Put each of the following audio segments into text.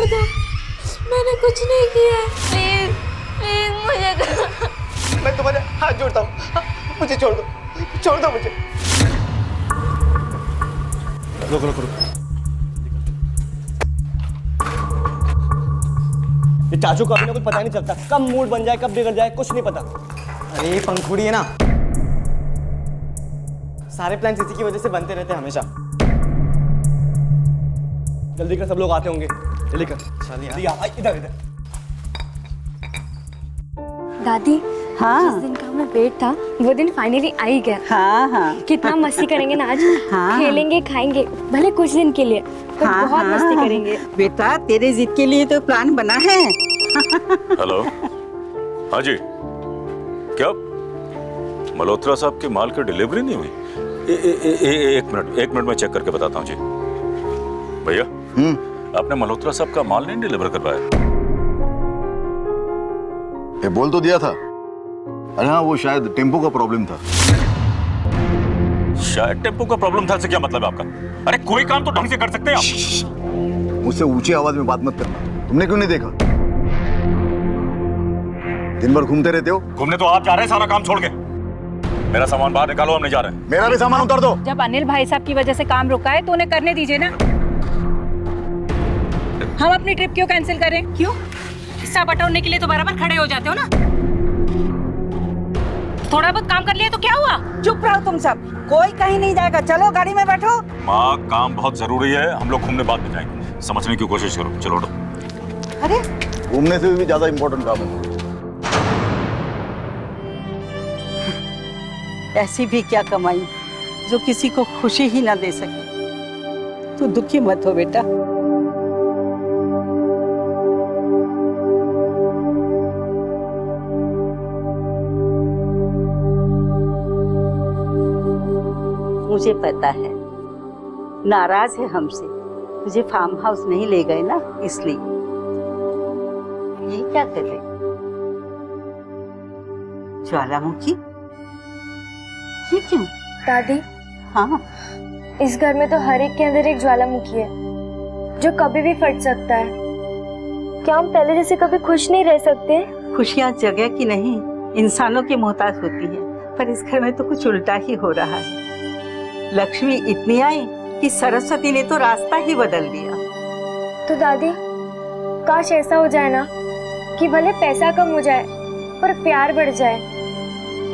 छोड़ दो, मैंने कुछ नहीं किया। प्लीज प्लीज मुझे मैं तुम्हारे हाथ जोड़ता हूँ, मुझे छोड़ दो, छोड़ दो मुझे। रुको रुको रुको। ये चाचू को अभी ना कुछ पता नहीं चलता, कब मूड बन जाए कब बिगड़ जाए कुछ नहीं पता। अरे पंखुड़ी है ना, सारे प्लान इसी की वजह से बनते रहते हैं हमेशा। जल्दी कर, सब लोग आते होंगे, जल्दी कर। चलिए इधर इधर। दादी, हाँ। जिस दिन का हमें वेट था वो दिन फाइनली आ ही गया। हाँ हाँ कितना मस्ती करेंगे ना आज। हाँ। खेलेंगे खाएंगे, भले कुछ दिन के लिए, पर हाँ, बहुत हाँ। मस्ती करेंगे। बेटा तेरे जिद के लिए तो प्लान बना है। हेलो, हाँ जी, क्या मल्होत्रा साहब के माल की डिलीवरी नहीं हुई? एक मिनट मैं चेक करके बताता हूँ जी। भैया, आपने मल्होत्रा साहब का माल नहीं डिलीवर करवाया? ये बोल तो दिया था। अरे हाँ, वो शायद टेम्पो का प्रॉब्लम था। शायद टेम्पो का प्रॉब्लम था से क्या मतलब है आपका? अरे कोई काम तो ढंग से कर सकते हैं आप। मुझसे ऊंची आवाज में बात मत करना। तुमने क्यों नहीं देखा? दिन भर घूमते रहते हो। घूमने तो आप जा रहे हैं सारा काम छोड़ के। मेरा सामान बाहर निकालो, हम नहीं जा रहे हैं। मेरा भी सामान उतार दो। जब अनिल भाई साहब की वजह से काम रुका है तो उन्हें करने दीजिए ना। हम अपनी ट्रिप क्यों कैंसिल करें? क्यों? हिस्सा बटोरने के लिए तो बराबर खड़े हो जाते हो ना। थोड़ा बहुत काम कर लिया तो क्या हुआ? चुप रहो तुम सब, कोई कहीं नहीं जाएगा। चलो गाड़ी में बैठो। माँ, काम बहुत जरूरी है, हम लोग घूमने बाद में जाएंगे। समझने की कोशिश करो, चलो उठो। अरे घूमने से भी ज्यादा इंपॉर्टेंट काम है। ऐसी भी क्या कमाई जो किसी को खुशी ही ना दे सके। तू दुखी मत हो बेटा। मुझे पता है नाराज है हमसे, तुझे फार्म हाउस नहीं ले गए ना, इसलिए। ये क्या कर रहे? ज्वालामुखी, ये क्यों? दादी, हाँ, इस घर में तो हर एक के अंदर एक ज्वालामुखी है जो कभी भी फट सकता है। क्या हम पहले जैसे कभी खुश नहीं रह सकते? खुशियाँ जगह की नहीं इंसानों की मोहताज होती हैं, पर इस घर में तो कुछ उल्टा ही हो रहा है। लक्ष्मी इतनी आई कि सरस्वती ने तो रास्ता ही बदल दिया। तो दादी, काश ऐसा हो जाए ना कि भले पैसा कम हो जाए पर प्यार बढ़ जाए,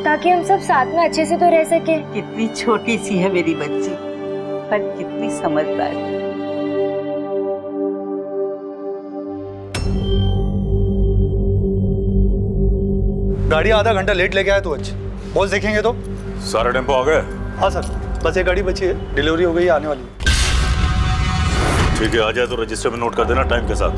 ताकि हम सब साथ में अच्छे से तो रह सके। कितनी छोटी सी है मेरी बच्ची, पर कितनी समझदार है। गाड़ी आधा घंटा लेट लेके आया तू आज। बॉस देखेंगे तो। सारे टेम्पो आ गए? हाँ सर, बस एक गाड़ी बची है, डिलीवरी हो गई, आने वाली है। ठीक है, आ जाए तो रजिस्टर में नोट कर देना टाइम के साथ।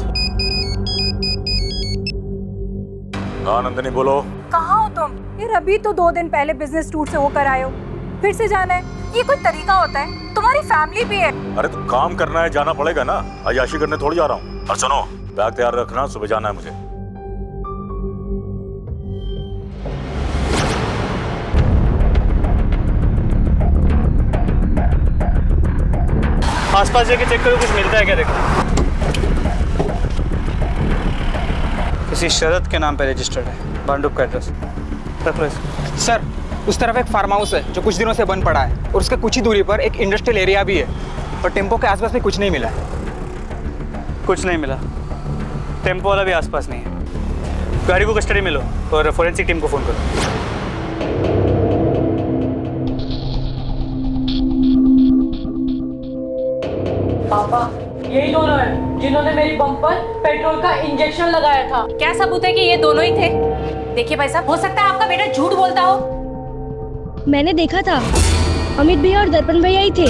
हाँ नंदिनी, बोलो। कहाँ हो तुम? यार अभी तो 2 दिन पहले बिजनेस टूर से होकर आए हो, फिर से जाना है? ये कोई तरीका होता है? तुम्हारी फैमिली भी है। अरे तो काम करना है, जाना पड़ेगा ना। अय्याशी करने थोड़ी जा रहा हूँ। और सुनो, बैग तैयार रखना, सुबह जाना है मुझे। आसपास जाके चेक करो, कुछ मिलता है क्या देखो। किसी शरद के नाम पे रजिस्टर्ड है, बांडुप का एड्रेस। रख लो इसको। सर, उस तरफ एक फार्म हाउस है जो कुछ दिनों से बंद पड़ा है, और उसके कुछ ही दूरी पर एक इंडस्ट्रियल एरिया भी है, और टेम्पो के आसपास भी कुछ नहीं मिला है। कुछ नहीं मिला, टेम्पो वाला भी आसपास नहीं है। गाड़ी को कस्टडी में लो और फोरेंसिक टीम को फोन करो। पापा, यही दोनों हैं जिन्होंने मेरी बम पर पेट्रोल का इंजेक्शन लगाया था। क्या सबूत है कि ये दोनों ही थे? देखिए भाई साहब, हो सकता है आपका बेटा झूठ बोलता हो। मैंने देखा था, अमित भैया और दर्पण भैया ही थे।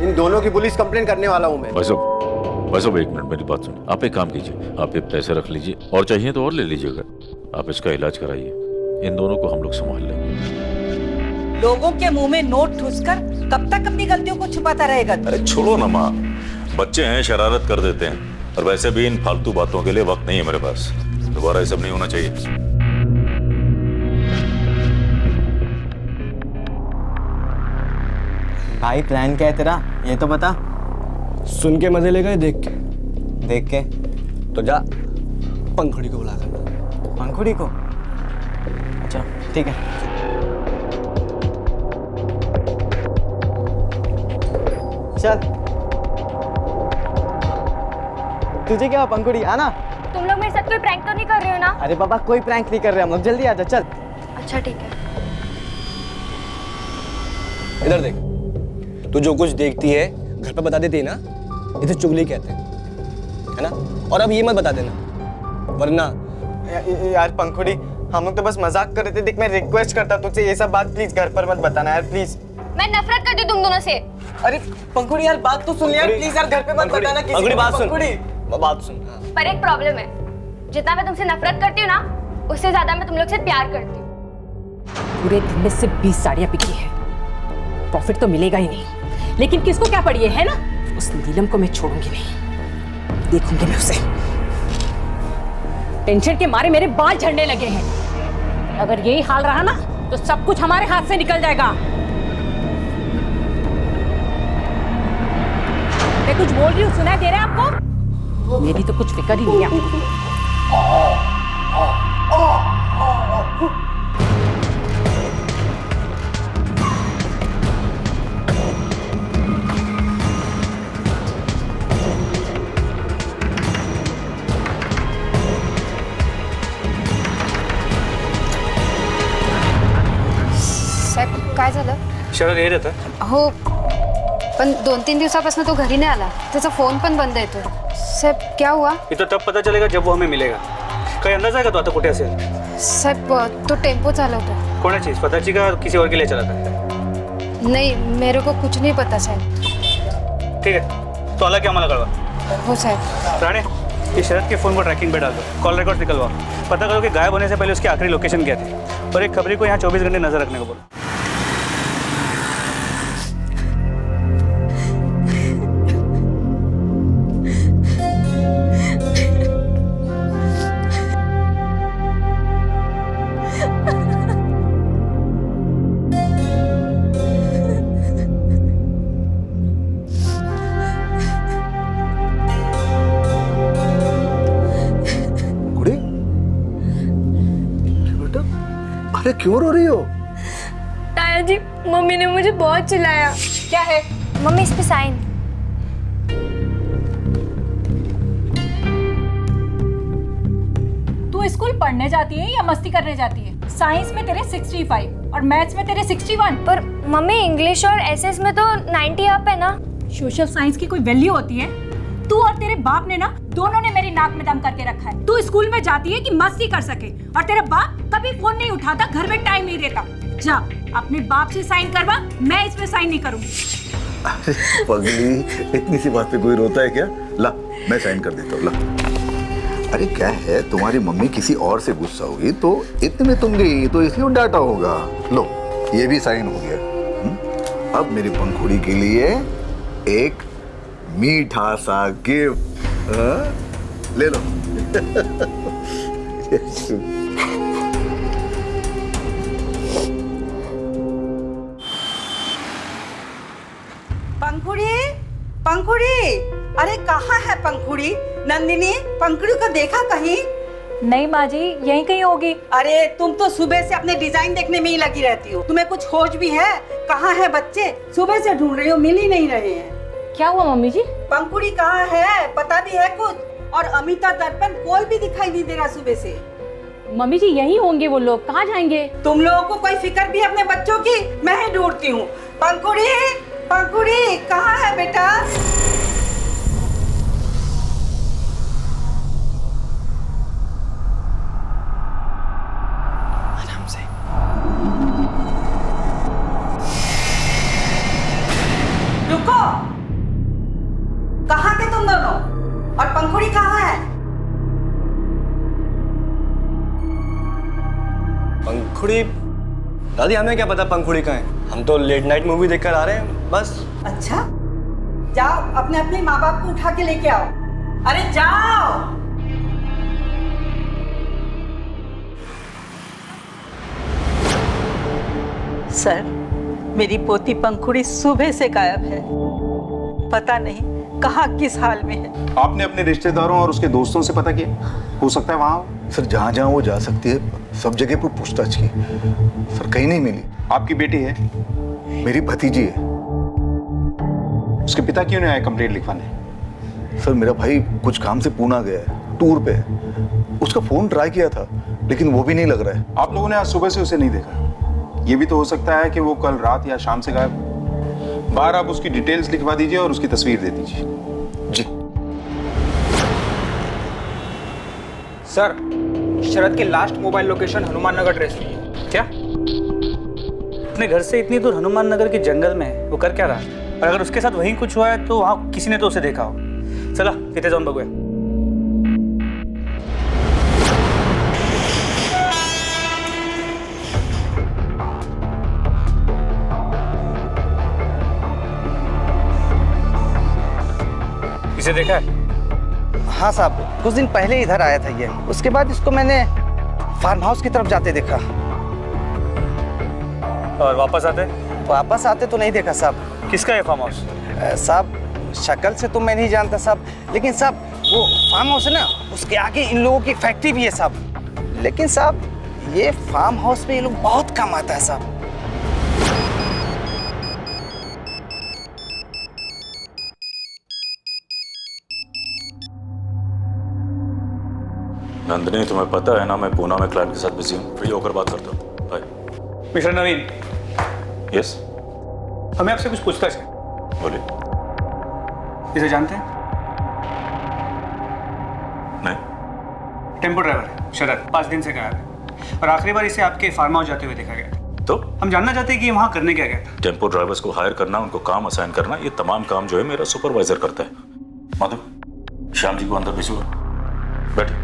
इन दोनों की पुलिस कंप्लेंट करने वाला हूँ मैं। भाई साहब एक मिनट, मेरी बात सुनिए। आप एक काम कीजिए, आप ये पैसे रख लीजिए, और चाहिए तो और ले लीजिएगा। आप इसका इलाज कराइए, इन दोनों को हम लोग संभाल लेंगे। लोगों के मुंह में नोट ठूसकर कब तक अपनी गलतियों को छुपाता रहेगा? अरे छोड़ो ना माँ, बच्चे हैं, शरारत कर देते हैं, और वैसे भी इन फालतू बातों के लिए वक्त नहीं है मेरे पास। दोबारा ये सब नहीं होना चाहिए। भाई प्लान क्या है तेरा, ये तो बता। सुन के मजे लेगा देख के? देख के तो जा पंखुड़ी को बुला कर। पंखुड़ी को? अच्छा ठीक है। चल तुझे क्या पंखुड़ी, आना। तुम लोग मेरे साथ कोई प्रैंक तो नहीं कर रहे हो ना? अरे बाबा कोई प्रैंक नहीं कर रहे हम लोग, जल्दी आ जा चल। अच्छा ठीक है। इधर देख, तू जो कुछ देखती है घर पे बता देती है ना, इसे चुगली कहते हैं, है ना? और अब ये मत बता देना, वरना यार पंखुड़ी हम लोग तो बस मजाक कर रहे थे। देख मैं रिक्वेस्ट करता तुझसे ये सब बात प्लीज घर पर मत बताना यार प्लीज। मैं नफरत करती हूँ तुम दोनों से। अरे पंखुड़ी यार बात तो सुन यार प्लीज यार, घर पे मत बताना किसी को। बात सुन, पंखुड़ी बात सुन। पर एक प्रॉब्लम है, जितना मैं तुमसे नफरत करती हूँ ना, उससे ज्यादा मैं तुम लोग से प्यार करती हूँ। पूरे दिन में सिर्फ 20 साड़ियां बिकी है, प्रॉफिट तो मिलेगा ही नहीं, लेकिन किसको क्या पड़ी है ना? उस नीलम को मैं छोड़ूंगी नहीं, देखूंगी मैं उसे। टेंशन के मारे मेरे बाल झड़ने लगे हैं। अगर यही हाल रहा ना तो सब कुछ हमारे हाथ से निकल जाएगा। मैं कुछ बोल रही हूँ, सुनाई दे रहा है आपको? मेरी तो कुछ फिक्र ही नहीं है आपको। साहेब काय झालं? शरद येत होता? हो, पण 2-3 दिवसापासून तो घरी नाही आला, त्याचा फोन पण बंद येतो। साहेब क्या हुआ? ये तो तब पता चलेगा जब वो हमें मिलेगा। काही अंदाज आहे का तो आता कुठे असेल? साहेब तो टेम्पो चालवतो। कोणाची, स्वतःची का किसी और के लिए चला था? नहीं, मेरे को कुछ नहीं पता साहब। ठीक है, तो आला कि आम्हाला कळवा। हो साहब। राणे, ये शरद के फोन पर ट्रैकिंग पे डाल दो, कॉल रिकॉर्ड निकलवा, पता करो कि गायब होने से पहले उसकी आखिरी लोकेशन क्या थी, और एक खबरी को यहाँ 24 घंटे नजर रखने को बोलो। अरे क्यों रो रही हो? ताया जी, मम्मी ने मुझे बहुत चिल्लाया। क्या है? मम्मी इस पे साइन। तू स्कूल पढ़ने जाती है या मस्ती करने जाती है? साइंस में तेरे 65 और मैथ्स में तेरे 61। पर मम्मी इंग्लिश और एसएस में तो 90 अप है ना। सोशल साइंस की कोई वैल्यू होती है? तू और तेरे बाप ने ना दोनों ने मेरी नाक में दम करके रखा है। तू स्कूल में जाती है कि मस्ती कर सके, और तेरा बाप कभी फोन नहीं उठाता, घर में टाइम नहीं देता। जा अपने बाप से साइन करवा, मैं इसमें साइन नहीं करूंगी। अरे पगली, इतनी सी बात पे कोई रोता है क्या? ला मैं साइन कर देता हूँ, ला। अरे क्या है, तुम्हारी मम्मी किसी और से गुस्सा होगी तो इतने में तुम गई तो इसलिए डांटा होगा। लो ये भी साइन हो गया। अब मेरी पंखुड़ी के लिए एक मीठा सा गिफ्ट ले लो। पंखुड़ी, पंखुड़ी, अरे कहाँ है पंखुड़ी? नंदिनी, पंखुड़ी को देखा कहीं? नहीं माँ जी, यहीं कहीं होगी। अरे तुम तो सुबह से अपने डिजाइन देखने में ही लगी रहती हो, तुम्हें कुछ होश भी है? कहाँ है बच्चे? सुबह से ढूंढ रही हो, मिल ही नहीं रहे हैं। क्या हुआ मम्मी जी? पंखुड़ी कहाँ है, पता भी है कुछ? और अमिता दर्पण कोई भी दिखाई नहीं दे रहा सुबह से। मम्मी जी यहीं होंगे वो लोग, कहाँ जाएंगे? तुम लोगों को कोई फिक्र भी अपने बच्चों की? मैं ही ढूंढती हूँ। पंखुड़ी, पंखुड़ी कहाँ है बेटा? आराम से। रुको, कहाँ थे तुम दोनों? और पंखुड़ी कहाँ है? पंखुड़ी? दादी हमें क्या पता पंखुड़ी कहाँ है, हम तो लेट नाइट मूवी देखकर आ रहे हैं बस। अच्छा, जाओ अपने अपने माँ बाप को उठा के लेके आओ। अरे जाओ। सर, मेरी पोती पंखुड़ी सुबह से गायब है, पता नहीं कहाँ किस हाल में है। आपने अपने रिश्तेदारों और उसके दोस्तों से पता किया? हो सकता है वहां हो। सर जहाँ जहाँ वो जा सकती है सब जगह पर पूछताछ की, सर कहीं नहीं मिली। आपकी बेटी है? मेरी भतीजी है। उसके पिता क्यों नहीं आए कंप्लेंट लिखवाने? सर मेरा भाई कुछ काम से पूना गया है, टूर पे है। उसका फोन ट्राई किया था लेकिन वो भी नहीं लग रहा है। आप लोगों ने आज सुबह से उसे नहीं देखा? ये भी तो हो सकता है कि वो कल रात या शाम से गायब। बाहर आप उसकी डिटेल्स लिखवा दीजिए और उसकी तस्वीर दे दीजिए। जी सर, शरद की last mobile location Hanuman Nagar trace हुई है। क्या? अपने घर से इतनी दूर हनुमान नगर के जंगल में है, वो कर क्या रहा है? और अगर उसके साथ वहीं कुछ हुआ है तो वहाँ किसी ने तो उसे देखा हो। चला तिथे जाऊन बघूया। इसे देखा है? हाँ साहब, कुछ दिन पहले इधर आया था ये। उसके बाद इसको मैंने फार्म हाउस की तरफ जाते देखा। और वापस आते तो नहीं देखा साहब। किसका है फार्म हाउस? साहब शक्ल से तो मैं नहीं जानता साहब, लेकिन साहब वो फार्म हाउस है ना, उसके आगे इन लोगों की फैक्ट्री भी है साहब। लेकिन साहब ये फार्म हाउस पे ये लोग बहुत कम आता है साहब। नंदिनी, तुम्हें पता है ना मैं पूना में क्लाइंट के साथ बिजी हूँ। फ्री होकर बात करता हूँ। बाय। मिस्टर नवीन। यस। हमें आपसे कुछ पूछताछ है। बोलिए। इसे जानते हैं? नहीं। टेम्पो ड्राइवर है शरद, 5 दिन से गायब है और आखिरी बार इसे आपके फार्म हाउस जाते हुए देखा गया था। तो हम जानना चाहते हैं कि वहाँ करने क्या गया था। टेम्पो ड्राइवर्स को हायर करना, उनको काम असाइन करना, ये तमाम काम जो है मेरा सुपरवाइजर करता है। माधव, श्याम जी को अंदर भेजूंगा। बैठे।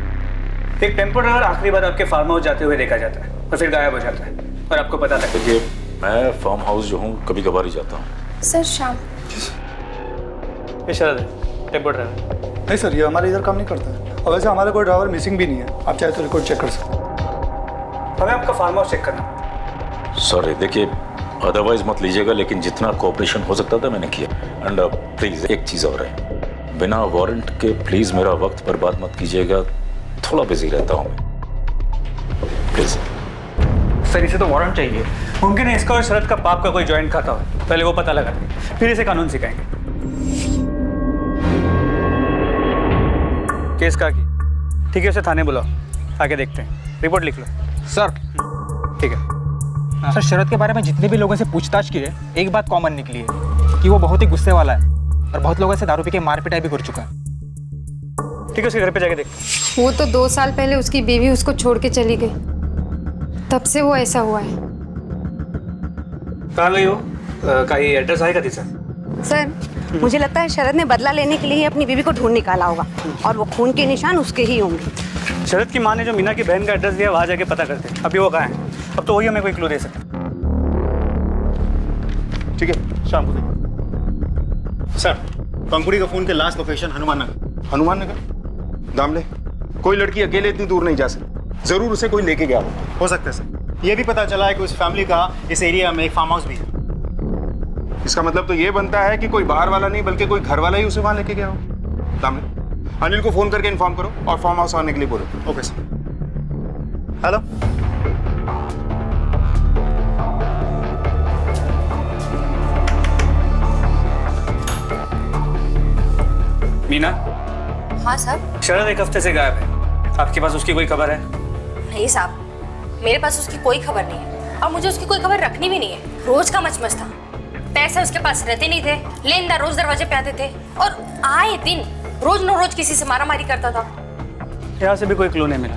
एक टेम्पो ड्राइवर आखिरी बार आपके फार्म हाउस जाते हुए देखा जाता है और फिर गायब हो जाता है और आपको पता लगता है। देखिए, मैं फार्म हाउस जो हूँ कभी कभार ही जाता हूँ। सर शाम। ये शरद है, टेम्पो ड्राइवर। नहीं सर, ये हमारे इधर काम नहीं करता है और वैसे हमारा कोई ड्राइवर मिसिंग भी नहीं है। आप चाहे तो रिकॉर्ड चेक कर सकते हैं। हमें आपका फार्म हाउस चेक करना। सॉरी, देखिए अदरवाइज मत लीजिएगा, लेकिन जितना कोऑपरेशन हो सकता था मैंने किया। एंड प्लीज एक चीज़ और है, बिना वारंट के प्लीज़ मेरा वक्त बर्बाद मत कीजिएगा। थोड़ा बिजी रहता हूँ प्लीज। सर इसे तो वारंट चाहिए। मुमकिन है इसका और शरद का पाप का कोई जॉइंट खाता हो, पहले वो पता लगा फिर इसे कानून सिखाएंगे। केस का की ठीक है, उसे थाने बुलाओ, आगे देखते हैं। रिपोर्ट लिख लो। सर ठीक है। सर, शरद के बारे में जितने भी लोगों से पूछताछ की है, एक बात कॉमन निकली है कि वो बहुत ही गुस्से वाला है और बहुत लोगों से दारू पी के मार पिटाई भी कर चुका है। ठीक है, उसके घर पे जाके देखते हैं। वो तो 2 साल पहले उसकी बीवी उसको छोड़ के चली गई, तब से वो ऐसा हुआ है। कहाँ गई हो? कहीं एड्रेस आएगा तिचा? सर मुझे लगता है शरद ने बदला लेने के लिए अपनी बीवी को ढूंढ निकाला होगा और वो खून के निशान उसके ही होंगे। शरद की माँ ने जो मीना की बहन का एड्रेस दिया वहाँ जाके पता करते हैं। अभी वो कहाँ है? अब तो वही हमें कोई क्लू दे सकता। ठीक है, शाम को देखो। सर, पंकुड़ी का फोन के लास्ट लोकेशन हनुमान नगर। हनुमान नगर? दामले, कोई लड़की अकेले इतनी दूर नहीं जा सकती। जरूर उसे कोई लेके गया हो सकता है सर। ये भी पता चला है कि उस फैमिली का इस एरिया में एक फार्म हाउस भी है। इसका मतलब तो ये बनता है कि कोई बाहर वाला नहीं बल्कि कोई घर वाला ही उसे वहां लेके गया हो। दामले, अनिल को फोन करके इन्फॉर्म करो और फार्म हाउस आने के लिए बोलो। Okay sir. हेलो। मीना। हाँ साहब। शरद एक हफ्ते से गायब है, आपके पास उसकी कोई खबर है? नहीं साहब, मेरे पास उसकी कोई खबर नहीं है और मुझे उसकी कोई खबर रखनी भी नहीं है। रोज का मचमच था, पैसे उसके पास रहते नहीं थे, लेनदार रोज दरवाजे पे आते थे और आए दिन रोज न रोज किसी से मारामारी करता था। यहाँ से भी कोई क्लू नहीं मिला।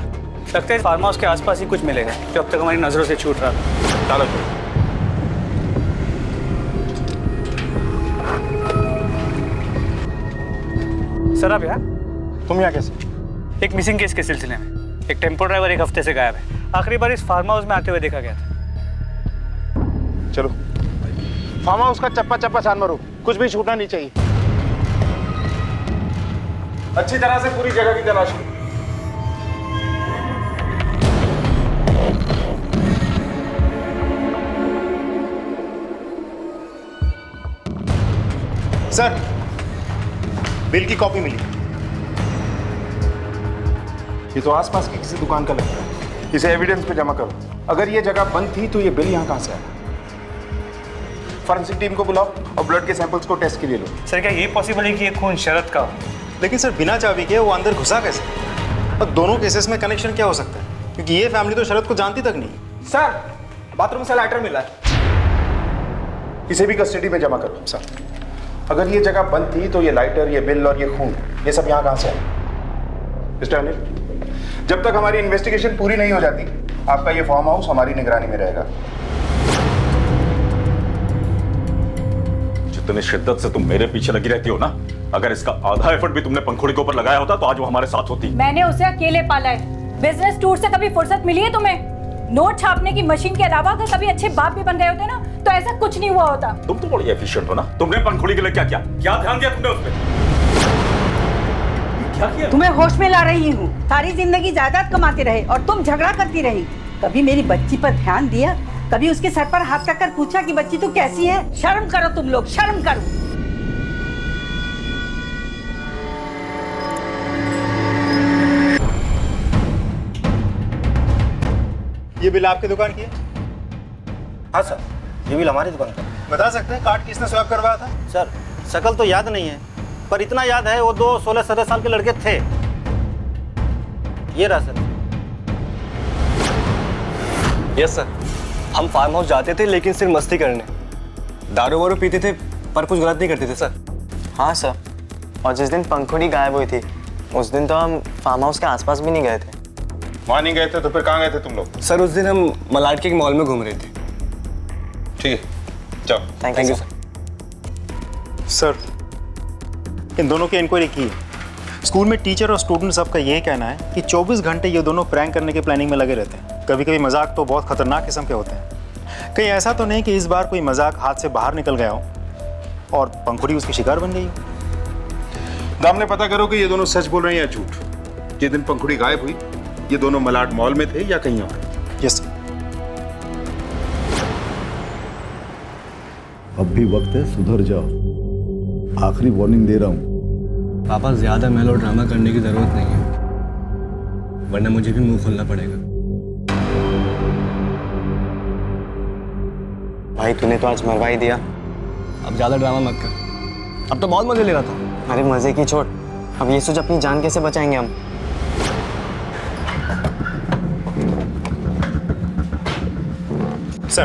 लगता है फार्म हाउस के आसपास ही कुछ मिलेगा जो अब तक हमारी नजरों से छूट रहा था। चलो सर, आप यहाँ? तुम यहाँ कैसे? एक मिसिंग केस के सिलसिले में एक टेम्पो ड्राइवर एक हफ्ते से गायब है। आखिरी बार इस फार्म हाउस में आते हुए देखा गया था। चलो फार्म हाउस का चप्पा चप्पा छान मारो, कुछ भी छूटना नहीं चाहिए। अच्छी तरह से पूरी जगह की तलाश करो। सर, बिल की कॉपी मिली। ये तो आसपास की किसी दुकान का लग रहा है। इसे एविडेंस पे जमा करो। अगर ये जगह बंद थी तो ये बिल यहाँ कहाँ से आया? फॉरेंसिक टीम को बुलाओ और ब्लड के सैंपल्स को टेस्ट के लिए लो। सर क्या ये पॉसिबल है कि ये खून शरद का हो? लेकिन सर बिना चाबी के वो अंदर घुसा कैसे? और दोनों केसेस में कनेक्शन क्या हो सकता है? क्योंकि ये फैमिली तो शरद को जानती तक नहीं। सर बाथरूम से लाइटर मिला है। इसे भी कस्टडी में जमा करो सर। अगर ये जगह बंद थी तो ये लाइटर, ये बिल और ये खून, ये सब यहाँ कहाँ से आए? मिस्टर अनिल, जब तक हमारी इन्वेस्टिगेशन पूरी नहीं हो जाती आपका ये फार्म हाउस हमारी निगरानी में रहेगा। जितनी शिद्दत से तुम मेरे पीछे लगी रहती हो ना, अगर इसका आधा एफर्ट भी तुमने पंखुड़ी के ऊपर लगाया होता तो आज वो हमारे साथ होती। मैंने उसे अकेले पाला है। बिजनेस टूर से कभी फुर्सत मिली है तुम्हें? नोट छापने की मशीन के अलावा अगर कभी अच्छे बाप भी बन गए होते ना तो ऐसा कुछ नहीं हुआ होता। तुम तो बड़ी एफिशिएंट हो ना। तुमने पंखुड़ी के लिए क्या किया? क्या ध्यान दिया तुमने उस पर? क्या किया? तुम्हें होश में ला रही हूँ। सारी जिंदगी जायदाद कमाते रहे और तुम झगड़ा करती रही। कभी मेरी बच्ची पर ध्यान दिया? कभी उसके सर पर हाथ रखकर पूछा कि बच्ची तू कैसी है? शर्म करो तुम लोग, शर्म करो। ये बिल आपकी दुकान की है? हाँ सर, ये बिल हमारी दुकान का। बता सकते हैं कार्ड किसने स्वैप करवाया था? सर शकल तो याद नहीं है, पर इतना याद है वो 2 16-17 साल के लड़के थे। ये रहा सर। यस सर, हम फार्म हाउस जाते थे लेकिन सिर्फ मस्ती करने। दारू वारू पीते थे पर कुछ गलत नहीं करते थे सर। हाँ सर, और जिस दिन पंखुड़ी गायब हुई थी उस दिन तो हम फार्म हाउस के आसपास भी नहीं गए थे। वहाँ नहीं गए थे तो फिर कहाँ गए थे तुम लोग? सर उस दिन हम मलाड के एक मॉल में घूम रहे थे। ठीक है, जाओ। थैंक यू सर, इन दोनों की इंक्वायरी की है। स्कूल में टीचर और स्टूडेंट सबका यही कहना है कि 24 घंटे ये दोनों प्रैंक करने की प्लानिंग में लगे रहते हैं। कभी कभी मजाक तो बहुत खतरनाक किस्म के होते हैं। कहीं ऐसा तो नहीं कि इस बार कोई मजाक हाथ से बाहर निकल गया हो और पंखुड़ी उसकी शिकार बन गई हो? दामने पता करो कि ये दोनों सच बोल रहे हैं या झूठ। जिस दिन पंखुड़ी गायब हुई ये दोनों मलाड मॉल में थे या कहीं और? Yes sir. अब भी वक्त है, सुधर जाओ। आखिरी वार्निंग दे रहा हूँ। पापा ज्यादा मेलो ड्रामा करने की जरूरत नहीं है, वरना मुझे भी मुंह खोलना पड़ेगा। भाई तूने तो आज मरवा ही दिया। अब ज्यादा ड्रामा मत कर, अब तो बहुत मजे ले रहा था। अरे मजे की छोड़, अब ये सोच अपनी जान कैसे बचाएंगे हम। सर,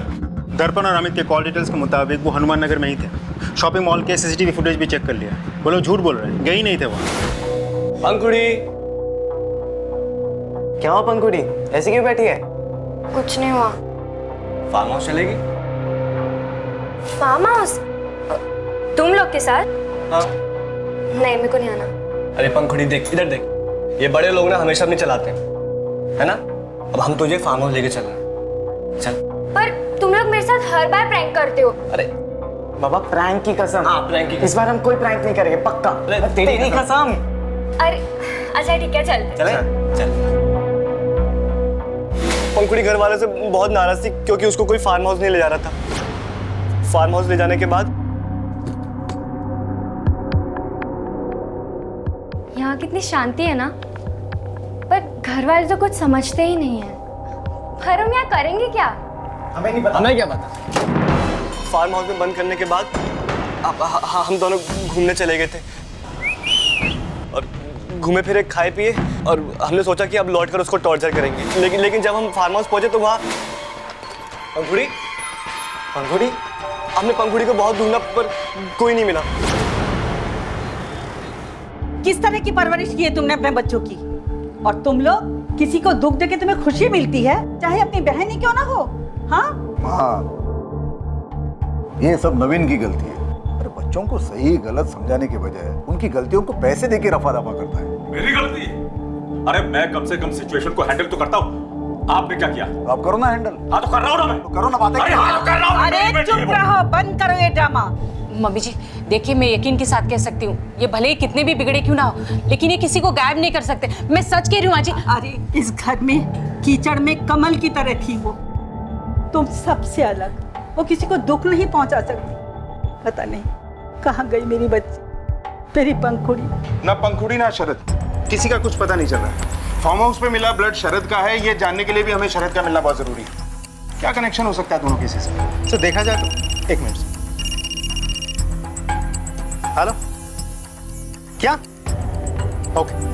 दर्पण और अमित के कॉल डिटेल्स के मुताबिक वो हनुमान नगर में ही थे। शॉपिंग मॉल के सीसीटीवी फुटेज भी चेक कर लिया। वो लोग झूठ बोल रहे हैं, गए ही नहीं थे वहाँ। पंखुड़ी, क्या हुआ पंखुड़ी, ऐसी क्यों बैठी है? कुछ नहीं हुआ। फार्म हाउस चलेगी? Farm house? तुम लोग के साथ? हाँ। नहीं, मेरे को नहीं आना। अरे पंखुड़ी देख, इधर देख, ये बड़े लोग ना हमेशा अपने चलाते हैं, है ना? अब हम तुझे फार्म हाउस लेके चल रहे हैं, चल। पर तुम लोग मेरे साथ हर बार प्रैंक करते हो। अरे बाबा प्रैंक की कसम। हाँ प्रैंक की कसम। इस बार हम कोई प्रैंक नहीं करेंगे, पक्का। अरे तेरी नहीं कसम। अरे अच्छा ठीक है, चल। चले चल। पंखुड़ी घर वाले से बहुत नाराज थी क्योंकि उसको कोई फार्म हाउस नहीं ले जा रहा था। फार्म हाउस ले जाने के बाद यहाँ कितनी शांति है ना, पर घर वाले तो कुछ समझते ही नहीं है। पर हम यहाँ करेंगे क्या? हमें नहीं पता। हमें क्या पता? फार्म हाउस में बंद करने के बाद हम दोनों घूमने चले गए थे और घूमे फिरे, खाए पिए, और हमने सोचा कि अब लौट कर उसको टॉर्चर करेंगे। लेकिन जब हम फार्म हाउस पहुंचे तो वहाँ पंखुड़ी हमने पंखुड़ी को बहुत ढूंढा पर कोई नहीं मिला। किस तरह की परवरिश की है तुमने अपने बच्चों की? और तुम लोग, किसी को दुख देके तुम्हें खुशी मिलती है, चाहे अपनी बहन ही क्यों ना हो। हाँ हाँ, ये सब नवीन की गलती है। अरे बच्चों को सही गलत समझाने के बजाय उनकी गलतियों को पैसे देके रफा दफा करता है। मेरी गलती है? अरे मैं कम से कम सिचुएशन को हैंडल तो करता हूँ, आपने क्या किया? आप करो ना हैंडल। हाँ तो कर रहा हूँ ना मैं। तो करो ना बातें। अरे हाँ तो कर रहा हूँ। अरे चुप रहो, बंद करो ये ड्रामा। मम्मी जी देखिए, मैं यकीन के साथ कह सकती हूँ, ये भले ही कितने भी बिगड़े क्यों ना हो, लेकिन ये किसी को गायब नहीं कर सकते। मैं सच कह रही हूँ आजी। अरे इस घर में कीचड़ में कमल की तरह थी वो, तुम सबसे अलग। वो किसी को दुख नहीं पहुंचा सकती। पता नहीं कहाँ गई मेरी बच्ची, मेरी पंखुड़ी? ना पंखुड़ी ना शरद, किसी का कुछ पता नहीं चल रहा है। फार्म हाउस पे मिला ब्लड शरद का है, ये जानने के लिए भी हमें शरद का मिलना बहुत जरूरी है। क्या कनेक्शन हो सकता है दोनों केसेस से? सर देखा जाए तो एक मिनट। हेलो, क्या? ओके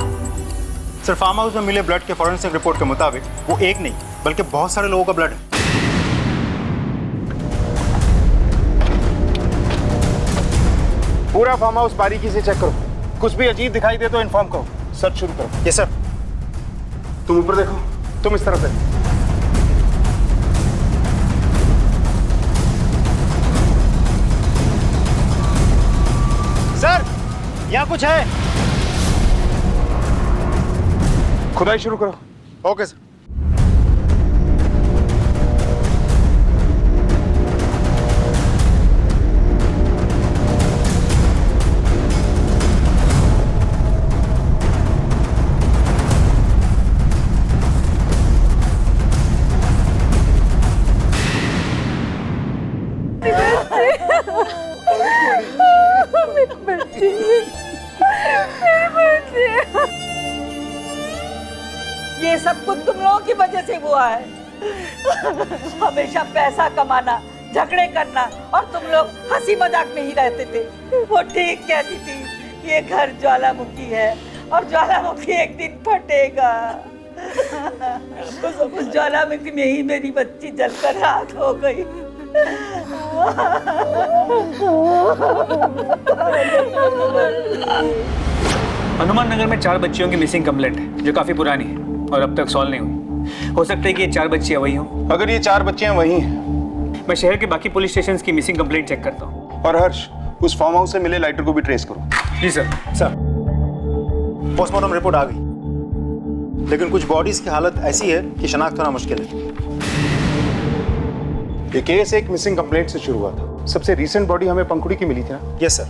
सर, फार्म हाउस में मिले ब्लड के फॉरेंसिक रिपोर्ट के मुताबिक वो एक नहीं बल्कि बहुत सारे लोगों का ब्लड है। पूरा फार्म हाउस बारीकी से चेक करो, कुछ भी अजीब दिखाई दे तो इन्फॉर्म करो। सर्च शुरू करो। Yes sir. तुम ऊपर देखो, तुम इस तरफ देखो। सर यहाँ कुछ है। खुदाई शुरू करो। Okay sir. ये सब कुछ तुम लोगों की वजह से हुआ है। हमेशा पैसा कमाना, झगड़े करना और तुम लोग हंसी मजाक में ही रहते थे। वो ठीक कहती थी, ये घर ज्वालामुखी है और ज्वालामुखी एक दिन फटेगा। उस ज्वालामुखी में ही मेरी बच्ची जलकर राख हो गई। हनुमान नगर में 4 बच्चियों की मिसिंग कंप्लेंट है जो काफी पुरानी है और अब तक सॉल्व नहीं हुई। हो सकता है कि ये 4 बच्चियां वही हों। अगर ये 4 बच्चियां वही हैं, मैं शहर के बाकी पुलिस स्टेशंस की मिसिंग कंप्लेंट चेक करता हूँ। और हर्ष, उस फार्म हाउस से मिले लाइटर को भी ट्रेस करो। जी सर। सर पोस्टमार्टम रिपोर्ट आ गई, लेकिन कुछ बॉडीज की हालत ऐसी है कि शनाख्त होना मुश्किल है। ये केस एक मिसिंग कंप्लेंट से शुरू हुआ था। सबसे रीसेंट बॉडी हमें पंखुड़ी की मिली थी ना? Yes sir.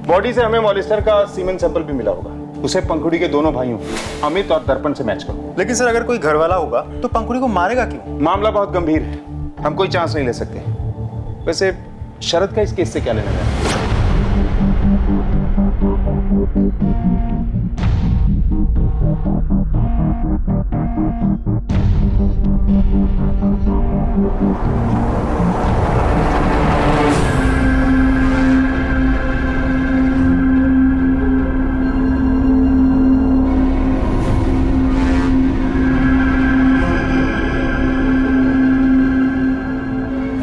बॉडी से हमें मॉलिस्टर का सीमेन सैंपल भी मिला होगा। उसे पंखुड़ी के दोनों भाइयों अमित और दर्पण से मैच करो। लेकिन सर अगर कोई घर वाला होगा तो पंखुड़ी को मारेगा क्यों? मामला बहुत गंभीर है, हम कोई चांस नहीं ले सकते। वैसे शरद का इस केस से क्या लेना है?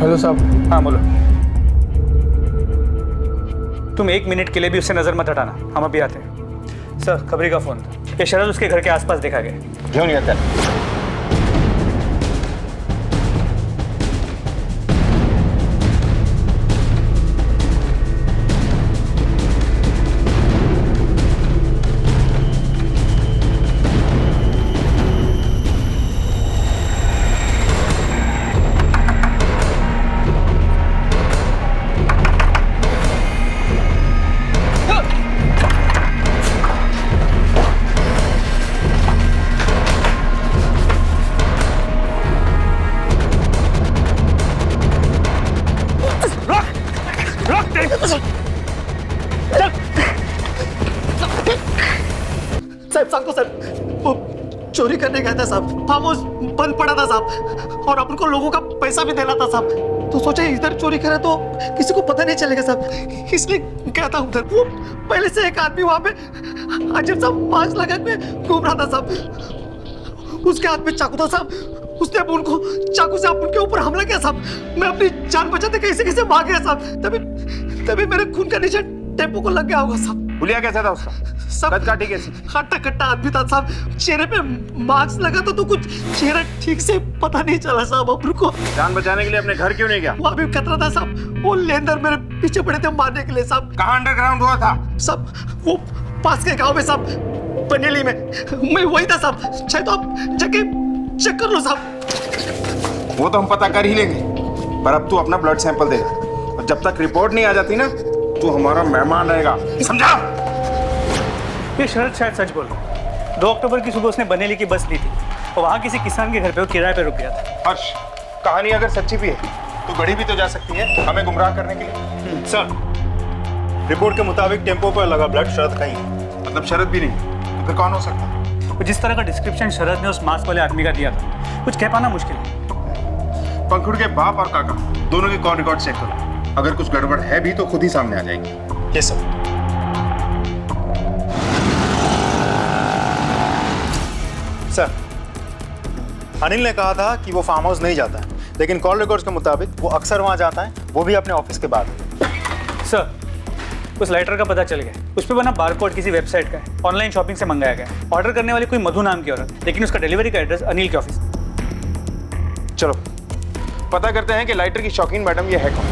हेलो साहब। हाँ बोलो। तुम 1 मिनट के लिए भी उससे नजर मत हटाना, हम अभी आते हैं। सर खबरी का फोन था, ये शरद उसके घर के आसपास देखा गया। क्यों नहीं आता? साहब सांगतो सर, वो चोरी करने गया था साहब, फार्म हाउस बंद पड़ा था साहब, और अपन को लोगों का पैसा भी देना था साहब। तो सोचा इधर चोरी करे तो किसी को पता नहीं चलेगा साहब, इसलिए गया था उधर। वो पहले से एक आदमी वहां पे अजीब सा मास्क लगा के घूम रहा था साहब, उसके हाथ में चाकू था साहब। उसने अब उनको चाकू से अपन के ऊपर हमला किया साहब। मैं अपनी जान बचाते कैसे कैसे भाग गया साहब। तभी मेरे खून का निशान टेम्पो को लग गया होगा साहब। हुलिया कैसा था उसका? सब काटी कैसी? हट्टा कट्टा आदमी था साहब, चेहरे पे मास्क लगा था तो कुछ चेहरा ठीक से पता नहीं चला साहब। अब रुको, जान बचाने के लिए अपने घर क्यों नहीं गया? वो अभी खतरा था साहब, वो लेंदर मेरे पीछे पड़े थे मारने के लिए साहब। कहाँ अंडरग्राउंड हुआ था? सब वो पास के गांव में साहब, बनेली में। मैं वही था साहब, चाहे तो आप जाके चेक कर लो साहब। वो तो हम पता कर ही लेंगे, पर अब तू अपना ब्लड सैंपल देगा, और जब तक रिपोर्ट नहीं आ जाती ना, तू हमारा मेहमान रहेगा, समझा? ये शरद शायद सच बोल रहा है। 2 अक्टूबर की सुबह उसने बनेली की बस ली थी और वहाँ किसी किसान के घर पे वो किराए पे रुक गया था। हर्ष, कहानी अगर सच्ची भी है तो गढ़ी भी तो जा सकती है हमें गुमराह करने के लिए। सर, रिपोर्ट के मुताबिक टेम्पो पर लगा ब्लड शरद का ही है। मतलब शरद भी नहीं, फिर कौन हो सकता है? जिस तरह का डिस्क्रिप्शन शरद ने उस मास्क वाले आदमी का दिया था, कुछ कह पाना मुश्किल है। पंखुड़ी के बाप और काका दोनों की कॉल रिकॉर्ड चेक करो। अगर कुछ गड़बड़ है भी तो खुद ही सामने आ जाएगी। Yes sir. सर, अनिल ने कहा था कि वो फार्म हाउस नहीं जाता है, लेकिन कॉल रिकॉर्ड्स के मुताबिक वो अक्सर वहां जाता है, वो भी अपने ऑफिस के बाद। सर, उस लाइटर का पता चल गया। उस पर बना बारकोड किसी वेबसाइट का है, ऑनलाइन शॉपिंग से मंगाया गया है। ऑर्डर करने वाली कोई मधु नाम की औरत, लेकिन उसका डिलीवरी का एड्रेस अनिल के ऑफिस। चलो पता करते हैं कि लाइटर की शौकीन मैडम ये है कौन।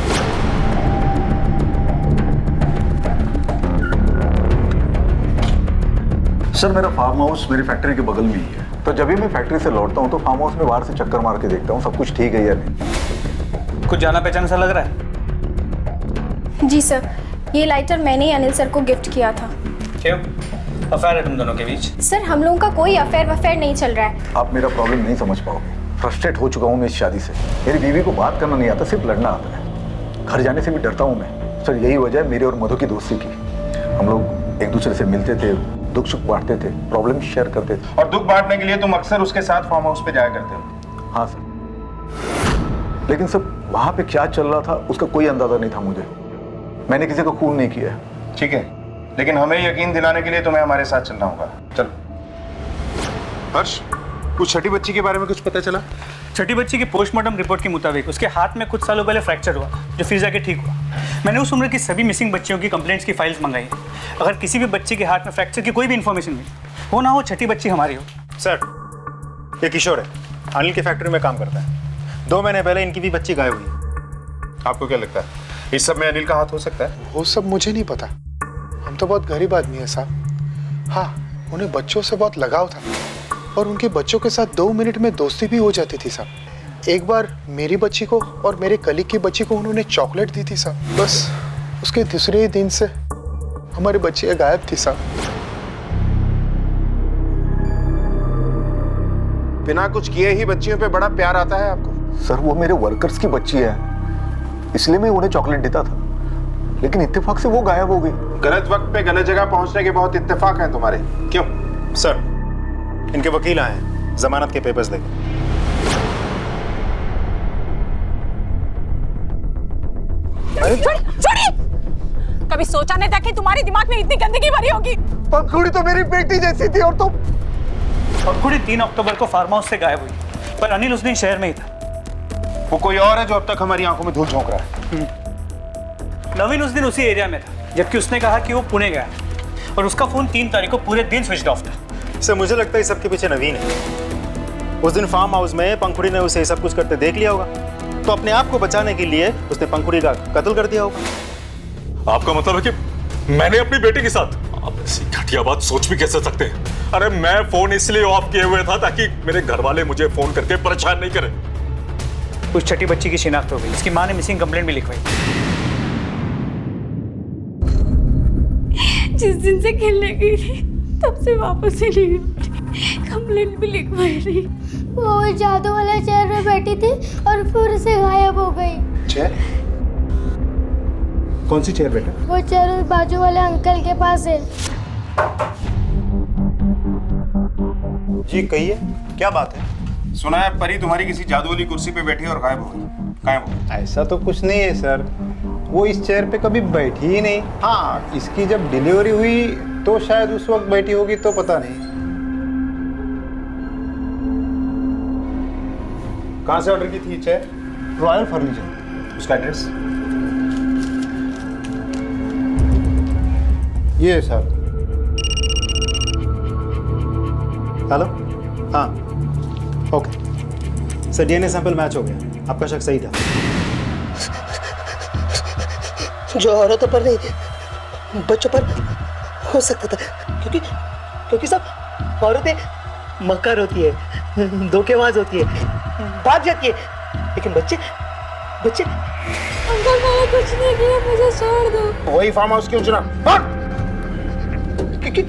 सर, मेरा फार्म हाउस मेरी फैक्ट्री के बगल में ही है, तो जब भी मैं फैक्ट्री से लौटता हूँ तो फार्म हाउस में बाहर से चक्कर मार के देखता हूँ सब कुछ ठीक है या नहीं। कुछ जाना पहचाना सा लग रहा है? जी सर, ये लाइटर मैंने ही अनिल सर को गिफ्ट किया था। क्यों? अफेयर है तुम दोनों के बीच? सर, हम लोगों का कोई अफेयर नहीं चल रहा है। आप मेरा प्रॉब्लम नहीं समझ पाओगे। फ्रस्ट्रेट हो चुका हूँ मैं इस शादी से। मेरी बीवी को बात करना नहीं आता, सिर्फ लड़ना आता है। घर जाने से भी डरता हूँ मैं। सर, यही वजह है मेरे और मधु की दोस्ती की। हम लोग एक दूसरे से मिलते थे, दुख सुख बांटते थे, प्रॉब्लम शेयर करते थे। और दुख बांटने के लिए तुम अक्सर उसके साथ फार्म हाउस पे जाया करते हो? हाँ सर, लेकिन सर वहाँ पे क्या चल रहा था उसका कोई अंदाजा नहीं था मुझे। मैंने किसी का खून नहीं किया। ठीक है, लेकिन हमें यकीन दिलाने के लिए तुम्हें हमारे साथ चलना होगा। चलो। हर्ष, कुछ छठी बच्ची के बारे में कुछ पता चला? छठी बच्ची की पोस्टमार्टम रिपोर्ट के मुताबिक उसके हाथ में कुछ सालों पहले फ्रैक्चर हुआ, जो फिर जाके ठीक हुआ। मैंने उस उम्र की सभी मिसिंग बच्चियों की कंप्लेंट्स की फाइल्स मंगाई। अगर किसी भी बच्ची के हाथ में फ्रैक्चर की कोई भी इन्फॉर्मेशन मिली, हो ना हो छठी बच्ची हमारी हो। सर, ये किशोर है, अनिल की फैक्ट्री में काम करता है। 2 महीने पहले इनकी भी बच्ची गायब हुई। आपको क्या लगता है इस सब में अनिल का हाथ हो सकता है? वो सब मुझे नहीं पता। हम तो बहुत गरीब आदमी है साहब। हाँ, उन्हें बच्चों से बहुत लगाव था और उनके बच्चों के साथ 2 मिनट में दोस्ती भी हो जाती थी साहब। एक बार मेरी बच्ची को और मेरे कलीग की बच्ची को उन्होंने चॉकलेट दी थी साहब। बस उसके दूसरे ही दिन से हमारी बच्ची गायब थी साहब। बिना कुछ किए ही बच्चियों पे बड़ा प्यार आता है आपको? सर, वो मेरे वर्कर्स की बच्ची है, इसलिए मैं उन्हें चॉकलेट देता था, लेकिन इत्तेफाक से वो गायब हो गई। गलत वक्त पे गलत जगह पहुंचने के बहुत इत्तेफाक हैं तुम्हारे। क्यों? सर, इनके वकील आए हैं जमानत के पेपर्स लेकर। छोड़िए! कभी सोचा नहीं था कि तुम्हारे दिमाग में इतनी गंदगी भरी होगी। पंखुड़ी तो मेरी बेटी जैसी थी और तुम। पंखुड़ी 3 अक्टूबर को फार्म हाउस से गायब हुई, पर अनिल उस दिन शहर में ही था। वो कोई और है जो अब तक हमारी आंखों में धूल झोंक रहा है। नवीन उस दिन उसी एरिया में था, जबकि उसने कहा कि वो पुणे गया और उसका फोन 3 तारीख को पूरे दिन स्विच ऑफ था। सर, मुझे लगता है इस सबके पीछे नवीन है। उस दिन फार्म हाउस में पंखुड़ी ने उसे सब कुछ करते देख लिया होगा, तो अपने आप को बचाने के लिए उसने पंखुड़ी का कत्ल कर दिया होगा। आपका मतलब है कि मैंने अपनी बेटी के साथ? आप ऐसी घटिया बात सोच भी कैसे सकते हैं? अरे मैं फोन इसलिए ऑफ किए हुए था ताकि मेरे घर वाले मुझे फोन करके परेशान नहीं करें। उस छठी बच्ची की शिनाख्त हो गई, इसकी माँ ने मिसिंग कंप्लेंट भी लिखवाई। जिस दिन से खेलने गई थी तब से वापस ही नहीं उठी, कंप्लेंट भी लिखवाई नहीं। वो जादू वाले चेयर में बैठी थी और फिर से गायब हो गई। चेयर? कौन सी चेयर बेटा? वो चेयर बाजू वाले अंकल के पास है। जी कहिए, क्या बात है? सुना है परी तुम्हारी किसी जादू वाली कुर्सी पे बैठी और गायब हो गई। गायब हो गई? ऐसा तो कुछ नहीं है सर, वो इस चेयर पे कभी बैठी ही नहीं। हाँ, इसकी जब डिलीवरी हुई तो शायद उस वक्त बैठी होगी, तो पता नहीं। कहाँ से ऑर्डर की थी चेयर? Royal furniture. उसका एड्रेस? ये सर। हेलो, हाँ okay sir, DNA sample match हो गया, आपका शक सही था। जो औरतों पर नहीं बच्चों पर हो सकता था, क्योंकि सब औरतें मक्कार होती है, धोखेबाज होती है, भाग जाती है, लेकिन बच्चे अंकल मैंने कुछ नहीं किया, मुझे छोड़ दो। वही फार्म हाउस क्यों चुना? क्योंकि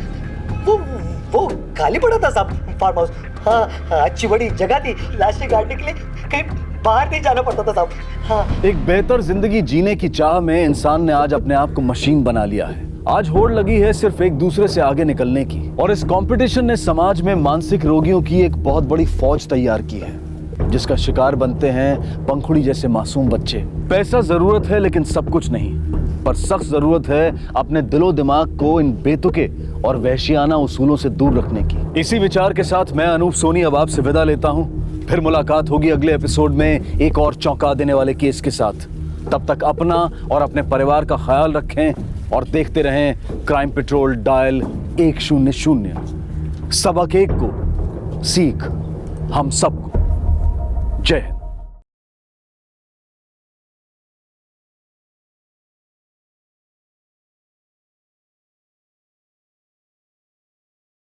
वो खाली पड़ा था साहब फार्म हाउस। हाँ, अच्छी बड़ी जगह थी लाशें गाड़ने के लिए, कहीं बाहर नहीं जाना पड़ता था साहब। हाँ। एक बेहतर जिंदगी जीने की चाह में इंसान ने आज अपने आप को मशीन बना लिया है। आज होड़ लगी है सिर्फ एक दूसरे से आगे निकलने की, और इस कंपटीशन ने समाज में मानसिक रोगियों की एक बहुत बड़ी फौज तैयार की है, जिसका शिकार बनते हैं पंखुड़ी जैसे मासूम बच्चे। पैसा जरूरत है लेकिन सब कुछ नहीं, पर सख्त जरूरत है अपने दिलो दिमाग को इन बेतुके और वहशियाना उसूलों से दूर रखने की। इसी विचार के साथ मैं अनूप सोनी अब आपसे विदा लेता हूं। फिर मुलाकात होगी अगले एपिसोड में एक और चौंका देने वाले केस के साथ। तब तक अपना और अपने परिवार का ख्याल रखें और देखते रहें क्राइम पेट्रोल डायल 100। सबक एक को सीख हम सबको। जय हिंद।